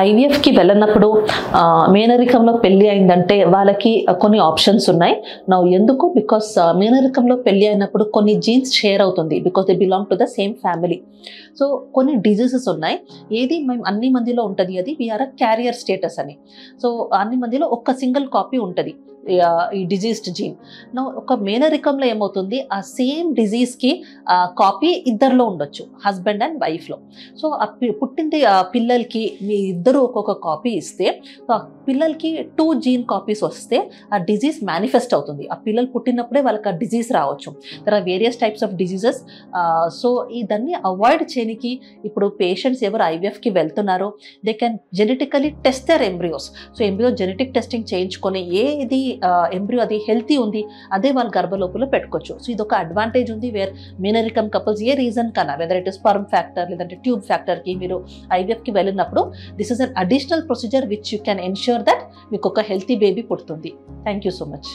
ఐవీఎఫ్కి వెళ్ళినప్పుడు మేనరికంలో పెళ్ళి అయిందంటే వాళ్ళకి కొన్ని ఆప్షన్స్ ఉన్నాయి. నా ఎందుకు బికాస్ మేనరికంలో పెళ్ళి అయినప్పుడు కొన్ని జీన్స్ షేర్ అవుతుంది because they belong to the same family. So కొన్ని డిజీజెస్ ఉన్నాయి, ఏది మేము అన్ని మందిలో ఉంటుంది, అది వీఆర్ అ క్యారియర్ స్టేటస్ అని. సో అన్ని మందిలో ఒక సింగిల్ కాపీ ఉంటుంది ఈ డిజీజ్డ్ జీన్. నా ఒక మేనరికంలో ఏమవుతుంది, ఆ సేమ్ డిజీజ్కి కాపీ ఇద్దరిలో ఉండొచ్చు, హస్బెండ్ అండ్ వైఫ్లో. సో ఆ పుట్టింది పిల్లలకి మీ ఇద్దరు ఒక్కొక్క కాపీ ఇస్తే ఆ పిల్లలకి 2 జీన్ కాపీస్ వస్తే ఆ డిజీజ్ మేనిఫెస్ట్ అవుతుంది. ఆ పిల్లలు పుట్టినప్పుడే వాళ్ళకి ఆ డిజీజ్ రావచ్చు. There are various types of diseases. So ఇదన్నీ అవాయిడ్ చేయడానికి ఇప్పుడు పేషెంట్స్ ఎవరు ఐవీఎఫ్కి వెళ్తున్నారో they can genetically test their embryos. So embryo genetic testing చేయించుకొని ఏది ఎంబ్రియో అది హెల్తీ ఉంది అదే వాళ్ళ గర్భలోపల పెట్టుకోవచ్చు. సో ఇది ఒక అడ్వాంటేజ్ ఉంది వేర్ మేనరికం కపుల్స్ ఏ రీజన్ కన్నా whether it is sperm factor లేదంటే ట్యూబ్ ఫ్యాక్టర్కి మీరు ఐవీఎఫ్కి వెళ్ళినప్పుడు this is an additional procedure which you can ensure that మీకు ఒక హెల్తీ బేబీ పుడుతుంది. Thank you so much.